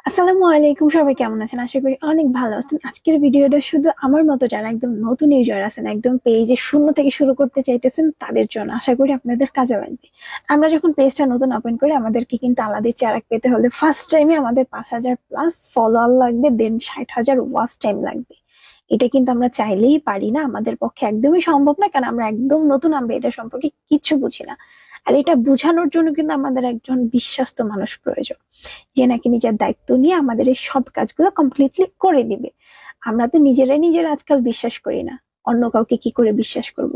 আসসালামু আলাইকুম, সবাই কেমন আছেন? আশা করি অনেক ভালো আছেন। আজকের ভিডিওটা শুধু আমার মতো যারা একদম নতুন ইউজার আছেন, একদম পেজে শূন্য থেকে শুরু করতে চাইতেছেন তাদের জন্য। আশা করি আপনাদের কাজে লাগবে। আমরা যখন পেজটা নতুন ওপেন করি আমাদেরকে কিন্তু আলাদা চেরাক পেতে হলে ফার্স্ট টাইমে আমাদের 5,000+ ফলোয়ার লাগবে, দেন 60,000 ওয়াচ টাইম লাগবে। এটা কিন্তু আমরা চাইলেই পারি না, আমাদের পক্ষে একদমই সম্ভব না, কারণ আমরা একদম নতুন, আমরা এটা সম্পর্কে কিচ্ছু বুঝি না। আর এটা বোঝানোর জন্য কিন্তু আমাদের একজন বিশ্বস্ত মানুষ প্রয়োজন, যে নাকি নিজের দায়িত্ব নিয়ে আমাদের এই সব কাজগুলো কমপ্লিটলি করে দিবে। আমরা তো নিজেরাই নিজের আজকাল বিশ্বাস করি না, অন্য কাউকে কি করে বিশ্বাস করব?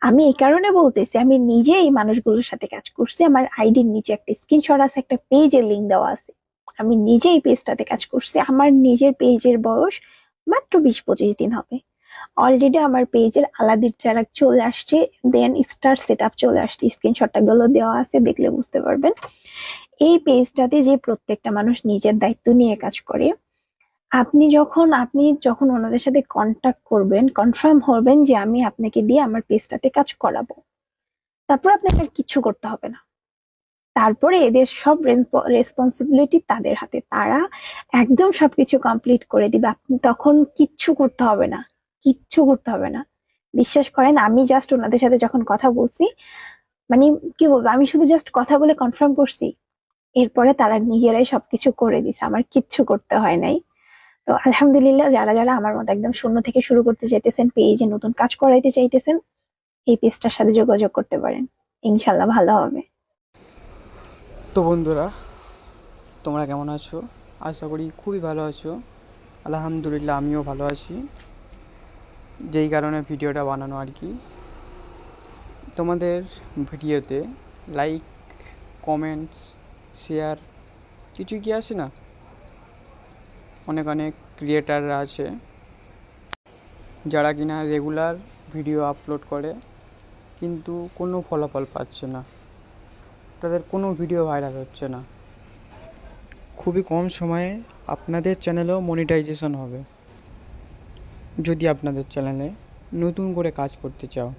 আমি এই কারণে বলতেছি, আমি নিজে এই মানুষগুলোর সাথে কাজ করছি। আমার আইডির নিচে একটা স্ক্রিনশট আছে, একটা পেজের লিংক দেওয়া আছে। আমি নিজে এই পেজটাতে কাজ করছি। আমার নিজের পেজের বয়স মাত্র 20-25 দিন হবে। অলরেডি আমার পেজের আলাদির চারাক চলে আসছে, দেন স্টার সেট আপ চলে আসছে। স্ক্রিনশটটা গুলো দেওয়া আছে, দেখলে বুঝতে পারবেন। এই পেজটাতে যে প্রত্যেকটা মানুষ নিজের দায়িত্ব নিয়ে কাজ করে। আপনি যখন ওনাদের সাথে কন্টাক্ট করবেন, কনফার্ম হবেন যে আমি আপনাকে দিয়ে আমার পেজটাতে কাজ করাবো, তারপর আপনাকে আর কিচ্ছু করতে হবে না। তারপরে এদের সব রেসপন্সিবিলিটি তাদের হাতে, তারা একদম সবকিছু কমপ্লিট করে দিবে। আপনি তখন কিচ্ছু করতে হবে না, কিচ্ছু করতে হবে না। বিশ্বাস করেন, আমি জাস্ট ওনাদের সাথে যখন কথা বলছি, মানে কি বলবো, আমি শুধু জাস্ট কথা বলে কনফার্ম করছি, এরপরে তারা নিজেরাই সবকিছু করে দিছে, আমার কিচ্ছু করতে হয় নাই। তো আলহামদুলিল্লাহ, যারা যারা আমার মতো একদম শূন্য থেকে শুরু করতে চাইতেছেন, পেজে নতুন কাজ করাইতে চাইতেছেন, এই পেজটার সাথে যোগাযোগ করতে পারেন। ইনশাল্লাহ ভালো হবে। তো বন্ধুরা, তোমরা কেমন আছো? আশা করি খুবই ভালো আছো। আলহামদুলিল্লাহ আমিও ভালো আছি, যেই কারণে ভিডিওটা বানানো আর কি। তোমাদের ভিডিওতে লাইক, কমেন্টস, শেয়ার কিছু কি আসে না? অনেক অনেক ক্রিয়েটাররা আছে যারা কিনা রেগুলার ভিডিও আপলোড করে, কিন্তু কোনো ফলাফল পাচ্ছে না, তাদের কোনো ভিডিও ভাইরাল হচ্ছে না। খুবই কম সময়ে আপনাদের চ্যানেলেও মনিটাইজেশন হবে যদি আপনাদের চ্যানেলে নতুন করে কাজ করতে চাও।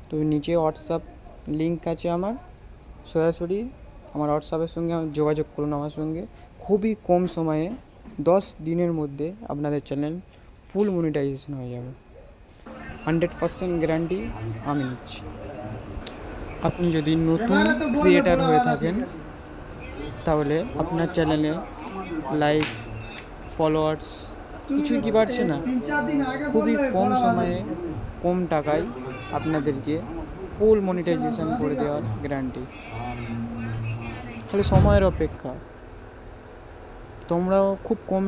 তো নিচে হোয়াটসঅ্যাপ লিঙ্ক আছে আমার, সরাসরি আমার হোয়াটসঅ্যাপের সঙ্গে যোগাযোগ করুন আমার সঙ্গে। খুবই কম সময়ে 10 দিনের মধ্যে আপনাদের চ্যানেল ফুল মনিটাইজেশন হয়ে যাবে। 100% গ্যারান্টি আমি নিচ্ছি। আপনি যদি নতুন ক্রিয়েটার হয়ে থাকেন তাহলে আপনার চ্যানেলে লাইক, ফলোয়ার্স কিছুই কি বাড়ছে না। খুবই কম সময়ে, কম টাকায় আপনাদেরকে ফুল মনিটাইজেশন করে দেওয়ার গ্যারান্টি। খালি সময়ের অপেক্ষা। তোমরাও খুব কম